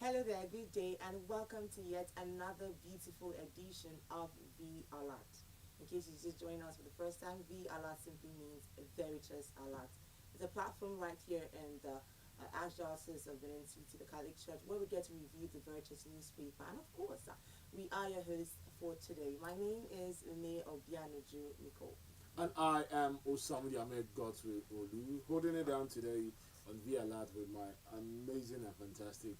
Hello there, good day, and welcome to yet another beautiful edition of V Alert. In case you just joined us for the first time, V Alert simply means Veritas Alert. It's a platform right here in the Archdiocese of Benin City, the Catholic Church, where we get to review the Veritas newspaper. And of course, we are your hosts for today. My name is May Obianuju Nicole. And I am Osamu Ahmed Godfrey Olu, holding it down today on V Alert with my amazing and fantastic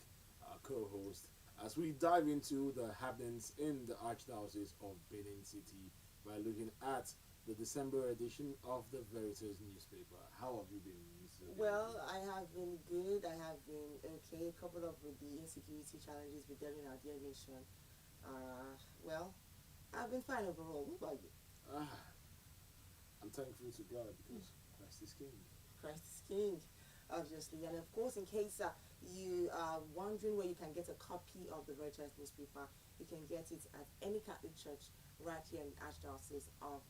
co host as we dive into the happenings in the Archdiocese of Benin City by looking at the December edition of the Veritas newspaper. How have you been, Mr. Well, I have been good. I have been okay. A couple of with the insecurity challenges with them in our dear nation. Well, I've been fine overall. What about you? Ah, I'm thankful to God because Christ is King. Christ is King, obviously. And of course, in case you are wondering where you can get a copy of the Veritas newspaper, you can get it at any Catholic church right here in the Archdiocese of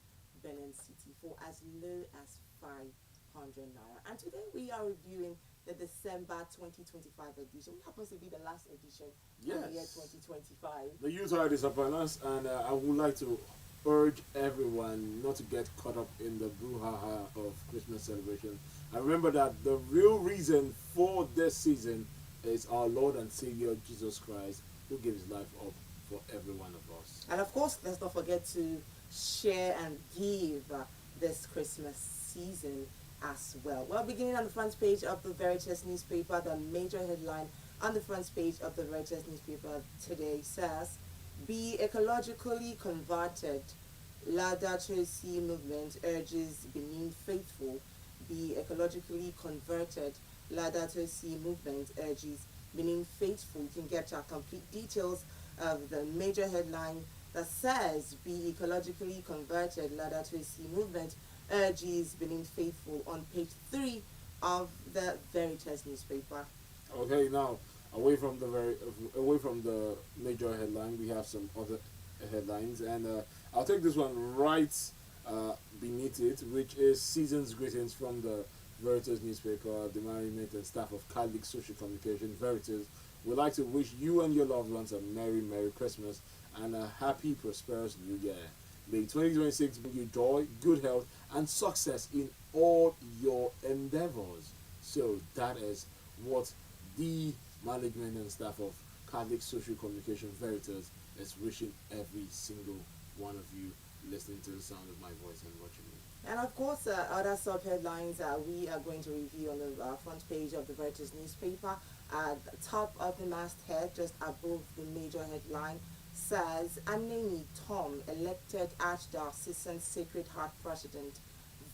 Benin City for as low as 500 naira. And today we are reviewing the December 2025 edition, which happens to be the last edition of the year Yes. 2025. The youth are upon us, and I would like to urge everyone not to get caught up in the brouhaha of Christmas celebration. And remember that the real reason for this season is our Lord and Savior Jesus Christ, who gave his life up for every one of us. And of course, let's not forget to share and give this Christmas season as well. Well, beginning on the front page of the Veritas newspaper, the major headline on the front page of the Veritas newspaper today says, "Be ecologically converted. Laudato Si movement urges Benin faithful. Be ecologically converted. Laudato Si movement urges Benin faithful." You can get our complete details of the major headline that says, "Be ecologically converted. Laudato Si movement urges Benin faithful" on page 3 of the Veritas newspaper. Okay, now away from the major headline, we have some other headlines, and I'll take this one right beneath it, which is season's greetings from the Veritas newspaper. The management and staff of Catholic Social Communication Veritas would like to wish you and your loved ones a Merry Christmas and a happy, prosperous New Year. May 2026 bring you joy, good health, and success in all your endeavors. So that is what the management and staff of Catholic Social Communication Veritas is wishing every single one of you listening to the sound of my voice and watching me. And of course, other sub-headlines we are going to review on the front page of the Veritas newspaper. At the top of the masthead, just above the major headline, says, "Aneni Tom, elected Archdiocesan Sacred Heart President,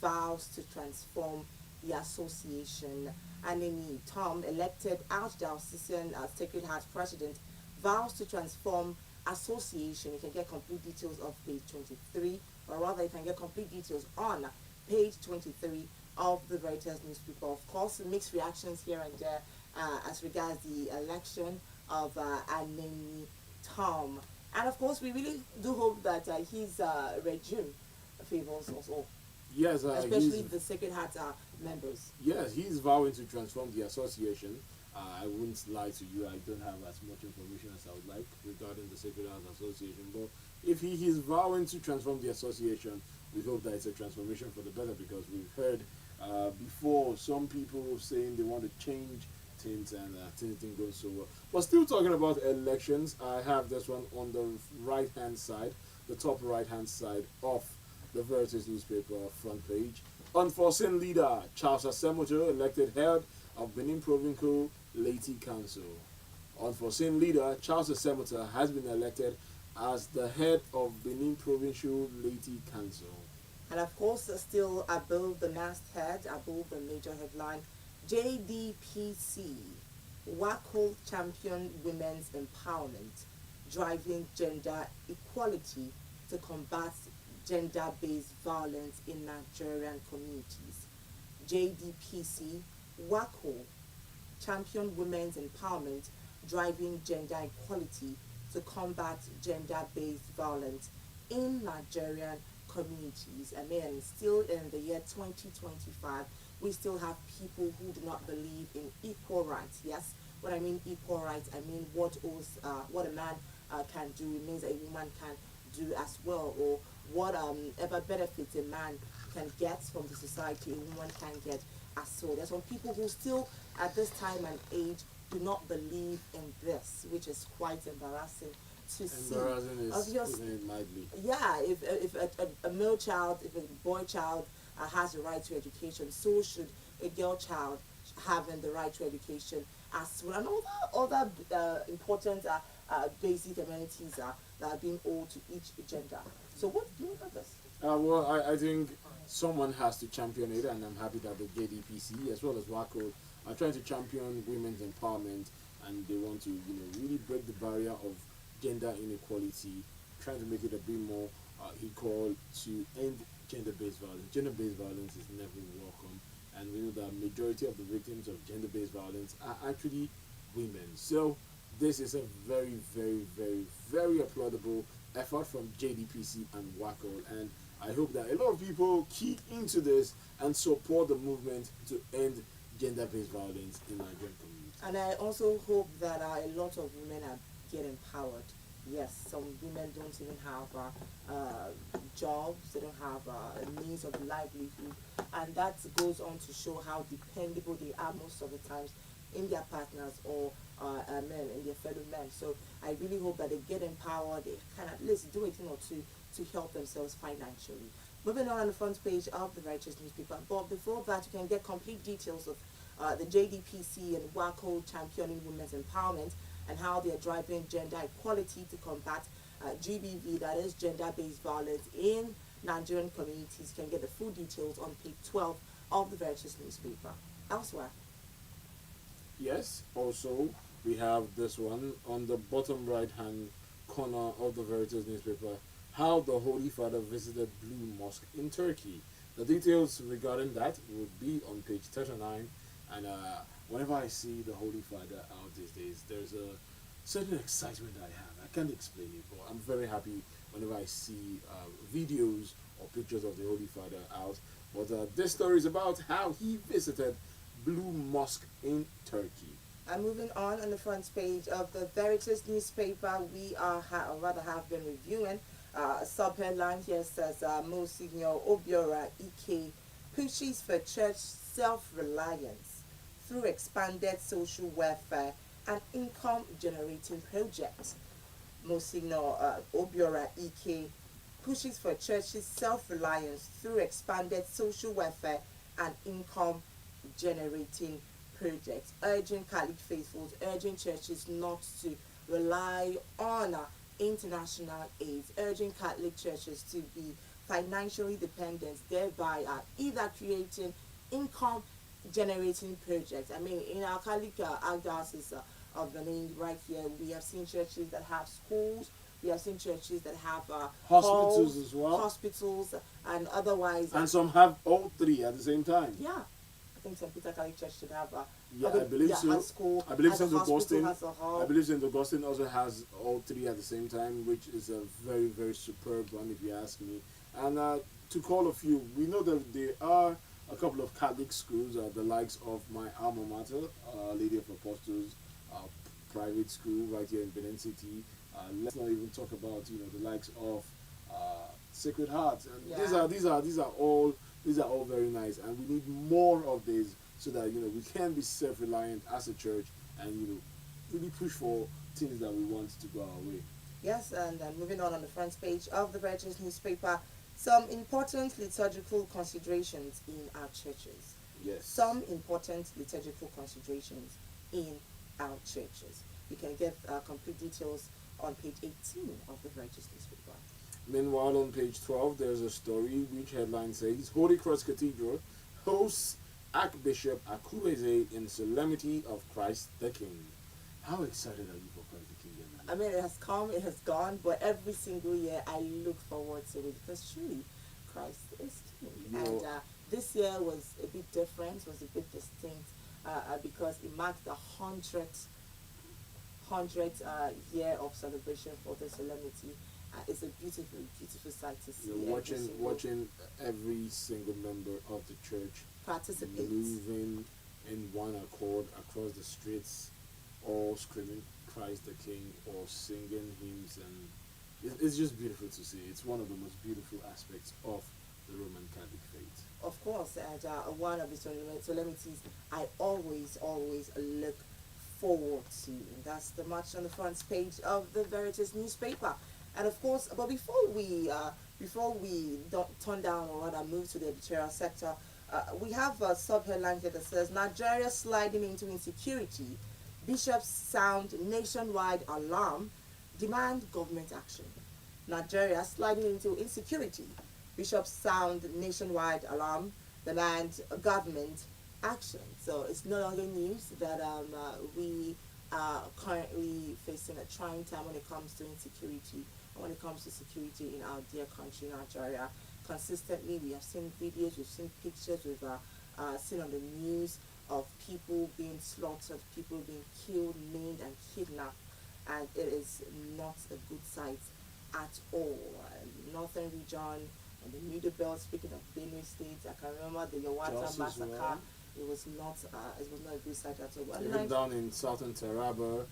vows to transform the association." Aneni Tom, elected Archdiocesan Sacred Heart President, vows to transform association. You can get complete details of page 23, or rather you can get complete details on page 23 of the Veritas newspaper. Of course, mixed reactions here and there as regards the election of Aneni Tom. And of course, we really do hope that his regime favors us all, Yes, especially the Sacred Heart members. yes, he's vowing to transform the association. I wouldn't lie to you, I don't have as much information as I would like regarding the Sacred Heart Association. But if he is vowing to transform the association, we hope that it's a transformation for the better, because we've heard before some people saying they want to change things, and things didn't go so well. But still talking about elections, I have this one on the right hand side, the top right hand side of the Veritas newspaper front page. Unforeseen leader Charles Asemoto elected head of Benin Provincial Laity Council. Unforeseen leader Charles Asemoto has been elected as the head of Benin Provincial Laity Council. And of course, still above the masthead, above the major headline, JDPC, WACO champion women's empowerment, driving gender equality to combat gender-based violence in Nigerian communities. JDPC, WACO, champion women's empowerment, driving gender equality to combat gender-based violence in Nigerian communities. And then, still in the year 2025, we still have people who do not believe in equal rights. Yes, When I mean equal rights, I mean what a man can do, it means a woman can do as well, or what ever benefits a man can get from the society, a woman can get as well. There's some people who still, at this time and age, do not believe in this, which is quite embarrassing to see. Embarrassing is Obvious, putting it mildly. yeah, if a male child, if a boy child has the right to education, so should a girl child having the right to education as well, and all other important basic amenities that are being owed to each gender. So what do you think of this? Well, I think someone has to champion it, and I'm happy that the JDPC as well as WACO are trying to champion women's empowerment, and they want to, really break the barrier of gender inequality, trying to make it a bit more equal to end gender-based violence. Gender-based violence is never welcome, and we know that majority of the victims of gender-based violence are actually women. So this is a very, very, very, very applaudable effort from JDPC and WACO, and I hope that a lot of people key into this and support the movement to end gender-based violence in Nigerian community. And I also hope that a lot of women are get empowered. Yes, some women don't even have jobs, they don't have a means of livelihood, and that goes on to show how dependable they are most of the times in their partners or men, in their fellow men. So I really hope that they get empowered, they can at least do a thing or two to help themselves financially. Moving on the front page of the Veritas newspaper. But before that, you can get complete details of the JDPC and WACO championing women's empowerment and how they are driving gender equality to combat GBV, that is gender-based violence in Nigerian communities. You can get the full details on page 12 of the Veritas newspaper. Elsewhere. Yes, also we have this one on the bottom right hand corner of the Veritas newspaper, how the Holy Father visited Blue Mosque in Turkey. The details regarding that will be on page 39, and whenever I see the Holy Father out these days, there's a certain excitement I have. I can't explain it, but I'm very happy whenever I see videos or pictures of the Holy Father out. But this story is about how he visited Blue Mosque in Turkey. And moving on the front page of the Veritas newspaper, we are have been reviewing a sub-headline here says Monsignor Obiora Ike pushes for church self-reliance through expanded social welfare and income-generating projects. Monsignor Obiora Ike pushes for churches' self-reliance through expanded social welfare and income-generating projects, urging Catholic faithfuls, urging churches not to rely on international aid, urging Catholic churches to be financially dependent, thereby either creating income generating projects. I mean, in our Catholic archdiocese of Benin, right here, we have seen churches that have schools, we have seen churches that have Hospitals halls, as well. hospitals, and otherwise. And some have all three at the same time. Yeah, I think St. Peter Catholic Church should have Yeah, I believe so. has school, I believe has a St. hospital, Augustine. has a hall. I believe St. Augustine also has all three at the same time, which is a very, very superb one, if you ask me. And to call a few, we know that there are a couple of Catholic schools, the likes of my alma mater, Lady of Apostles, private school right here in Benin City. Let's not even talk about the likes of Sacred Heart. And Yeah. these are all very nice, and we need more of these so that we can be self-reliant as a church and really push for things that we want to go our way. Yes, and moving on the front page of the Veritas newspaper, some important liturgical considerations in our churches. Yes. Some important liturgical considerations in our churches. You can get complete details on page 18 of the Veritas newspaper. Meanwhile, on page 12, there's a story which headline says Holy Cross Cathedral hosts Archbishop Akubeze in Solemnity of Christ the King. How excited are you for Christ the King? I mean, it has come, it has gone, but every single year I look forward to it because truly Christ is King. And this year was a bit different, was a bit distinct because it marked the 100th year of celebration for the solemnity. It's a beautiful, beautiful sight to see. Watching every single member of the church participate, moving in one accord across the streets, all screaming Christ the King or singing hymns, and it's just beautiful to see. It's one of the most beautiful aspects of the Roman Catholic faith. Of course, and one of the solemnities I always look forward to. And that's the march on the front page of the Veritas newspaper. And of course, but before we don't turn down or rather move to the editorial sector, we have a sub-headline here that says Nigeria sliding into insecurity. Bishops sound nationwide alarm, demand government action. Nigeria sliding into insecurity. Bishops sound nationwide alarm, demand government action. So it's no longer news that we are currently facing a trying time when it comes to insecurity and when it comes to security in our dear country, Nigeria. Consistently, we have seen videos, we've seen pictures, we've seen on the news of people being slaughtered, people being killed, maimed, and kidnapped, and it is not a good sight at all. Northern region and the Middle Belt. Speaking of Benue State, I can remember the Yawata Just as massacre. well. It was not a good sight at all. And Even down in southern Taraba,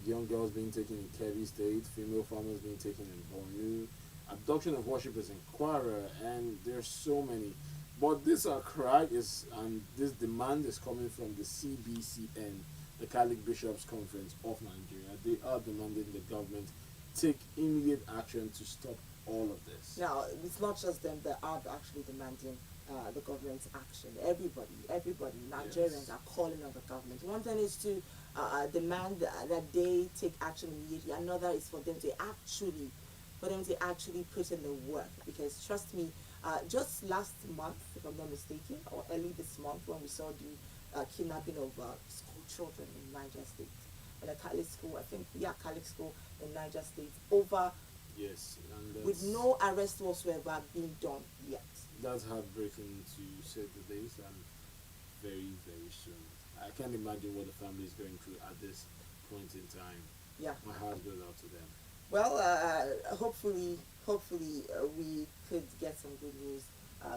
young girls being taken in Kebbi State, female farmers being taken in Bornu, abduction of worshippers in Kwara, and there's so many. But this cry is, and this demand is coming from the CBCN, the Catholic Bishops' Conference of Nigeria. They are demanding the government take immediate action to stop all of this. Now, it's not just them that are actually demanding the government's action. Everybody, Nigerians Yes. are calling on the government. One thing is to demand that they take action immediately. Another is for them to actually put in the work. Because trust me, just last month, if I'm not mistaken, or early this month, when we saw the kidnapping of school children in Niger State, in a Catholic school, I think, Catholic school in Niger State, over Yes, and with no arrest whatsoever being done yet. that's heartbreaking to say the least, and very, very soon. I can't imagine what the family is going through at this point in time. Yeah. My heart goes out to them. Well, hopefully, we could get some good news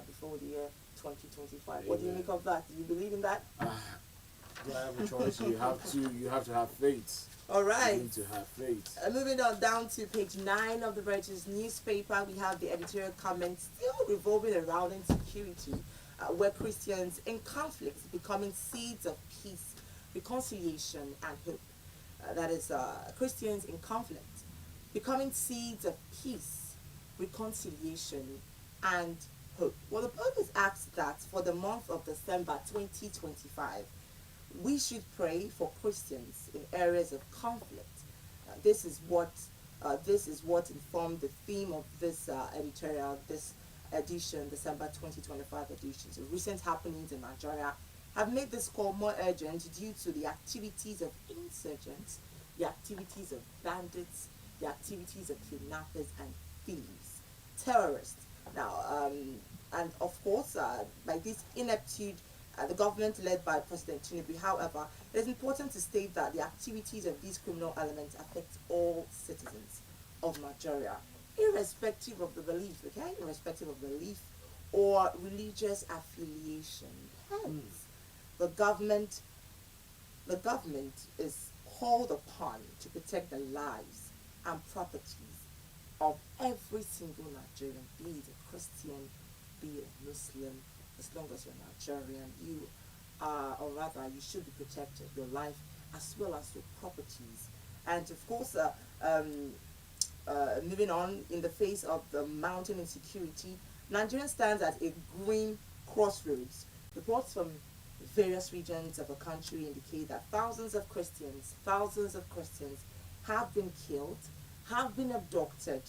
before the year 2025. What do you Amen. make of that? Do you believe in that? Do I have a choice? You have to have faith. All You right. need to have faith. Moving on down to page 9 of the Veritas newspaper, we have the editorial comments still revolving around insecurity, where Christians in conflict becoming seeds of peace, reconciliation, and hope. That is, Christians in conflict becoming seeds of peace, reconciliation, and hope. Well, the purpose asks that for the month of December 2025, we should pray for Christians in areas of conflict. This is what informed the theme of this editorial, this edition, December 2025 edition. So recent happenings in Nigeria have made this call more urgent due to the activities of insurgents, the activities of bandits, the activities of kidnappers and thieves, terrorists. Now, and of course, by this ineptitude, the government led by President Tinubu. However, it is important to state that the activities of these criminal elements affect all citizens of Nigeria, irrespective of the belief, okay? Irrespective of belief or religious affiliation. Hence, the government is called upon to protect the lives and properties of every single Nigerian, be it a Christian, be it a Muslim. As long as you're Nigerian, you are, or rather, you should be protected, your life as well as your properties. And of course, moving on, in the face of the mounting insecurity, Nigeria stands at a grim crossroads. Reports from various regions of the country indicate that thousands of Christians have been killed, have been abducted,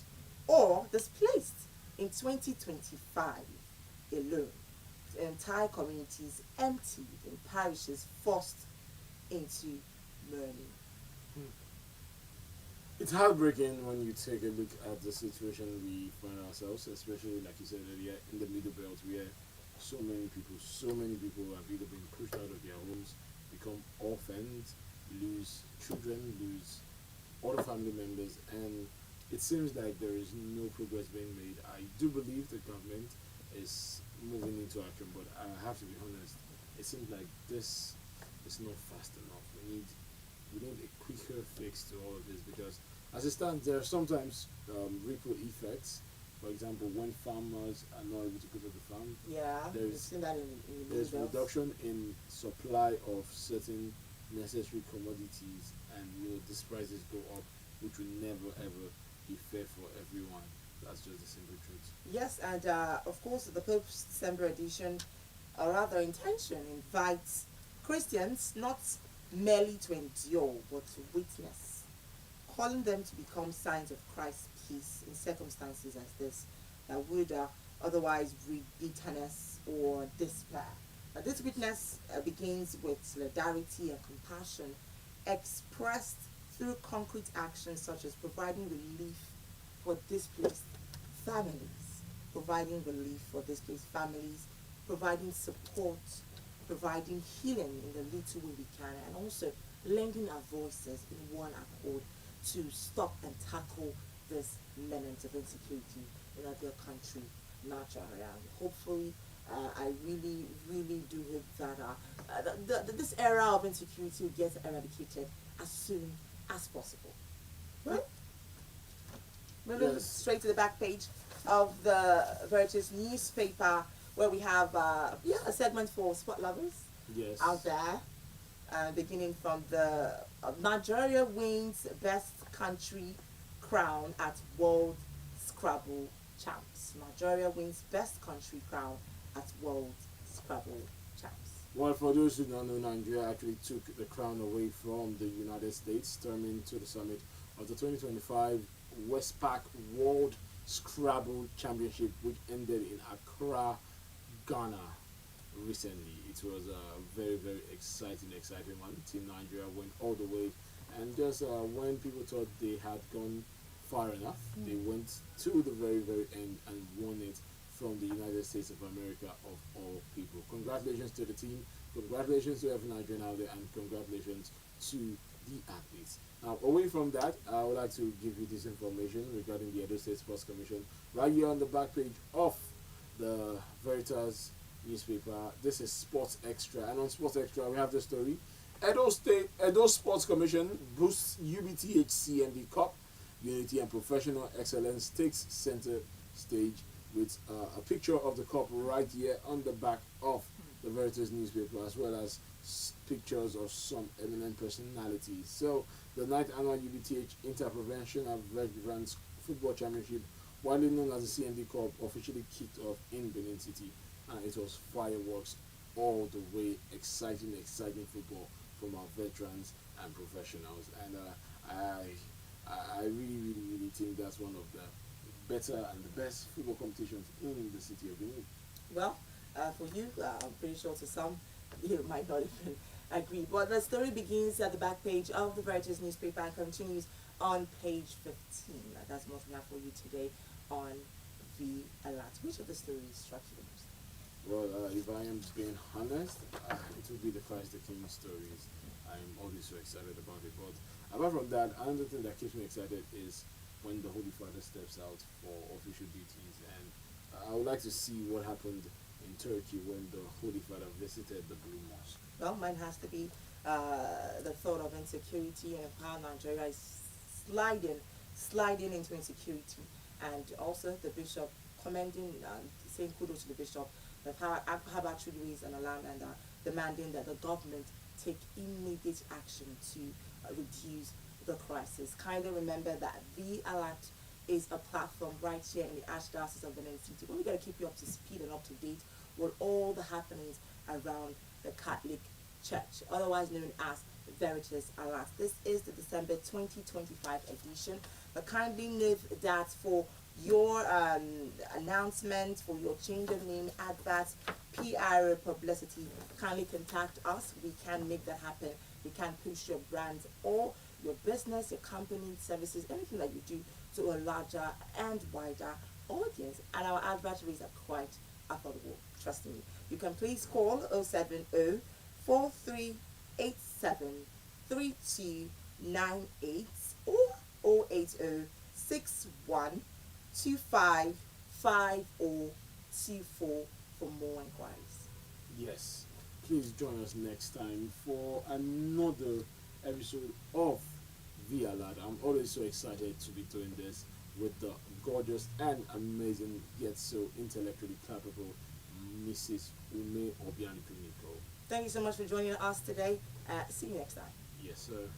or displaced in 2025 alone. Entire communities emptied and parishes forced into mourning. It's heartbreaking when you take a look at the situation we find ourselves, especially like you said earlier, in the Middle Belt, where so many people have either been pushed out of their homes, become orphans, lose children, lose other family members, and it seems like there is no progress being made. I do believe the government is moving into action, but I have to be honest, it seems like this is not fast enough. We need we need a quicker fix to all of this because, as it stands, there are sometimes ripple effects. For example, when farmers are not able to go to the farm, Yeah, we've there's seen that in the there's news. reduction in supply of certain necessary commodities, and these prices go up, which will never ever be fair for everyone. That's just the simple truth. Yes, and of course, the Pope's December edition, or rather intention, invites Christians not merely to endure, but to witness, calling them to become signs of Christ's peace in circumstances as this that would otherwise breed bitterness or despair. This witness begins with solidarity and compassion expressed through concrete actions such as providing relief for displaced families, providing relief for displaced families, providing support, providing healing in the little way we can, and also lending our voices in one accord to stop and tackle this menace of insecurity in our dear country, Nigeria. Hopefully, I really, really do hope that this era of insecurity will get eradicated as soon as possible. Well, moving Yes. straight to the back page of the Veritas newspaper, where we have a segment for sport lovers Yes. out there, beginning from the Nigeria wins best country crown at World Scrabble Champs. Nigeria wins best country crown at World Scrabble Champs. Well, for those who don't know, Nigeria actually took the crown away from the United States, storming to the summit of the 2025 Westpac World Scrabble Championship, which ended in Accra, Ghana recently. It was a very, very exciting one. Team Nigeria went all the way, and just when people thought they had gone far enough, they went to the very, very end and won it from the United States of America, of all people. Congratulations to the team, congratulations to every Nigerian out there, and congratulations to the athletes. Now, away from that, I would like to give you this information regarding the Edo State Sports Commission right here on the back page of the Veritas newspaper. This is Sports Extra, and on Sports Extra we have the story: Edo Sports Commission boosts UBTH CMD Cup. Unity and professional excellence takes center stage, with a picture of the cup right here on the back of the Veritas newspaper, as well as pictures of some eminent personalities. So the 9th annual UBTH Interprovincial Veterans Football Championship, widely known as the CMD Cup, officially kicked off in Benin City, and it was fireworks all the way. Exciting football from our veterans and professionals, and I really think that's one of the better and the best football competitions in the city of Benin. Well, for you, I'm pretty sure to some, you might not even agree. But the story begins at the back page of the Veritas newspaper and continues on page 15. That's what we have for you today on the alert. Which of the stories struck you the most? Well, if I am being honest, it will be the Christ the King stories. I'm always so excited about it. But apart from that, another thing that keeps me excited is when the Holy Father steps out for official duties. And I would like to see what happened in Turkey when the Holy Father visited the Blue Mosque. Well, mine has to be the thought of insecurity and how Nigeria is sliding into insecurity, and also the bishop commending, saying kudos to the bishop that have actually raised an alarm and demanding that the government take immediate action to reduce the crisis. Kindly remember that the alert is a platform right here in the Archdiocese of Benin City. We're going to keep you up to speed and up to date with all the happenings around the Catholic Church, otherwise known as Veritas Alert. This is the December 2025 edition. But kindly note that for your announcement, for your change of name, adverts, PR publicity, kindly contact us. We can make that happen. We can push your brand or your business, your company, services, anything that you do to a larger and wider audience. And our advert rates are quite affordable. Trust me. You can please call 070 4387 3298 or 080 61 255024 for more inquiries. Yes, please join us next time for another episode of The Alert. I'm always so excited to be doing this with the gorgeous and amazing yet so intellectually capable Mrs. Ume Obianukuniko. Thank you so much for joining us today. See you next time. Yes, sir.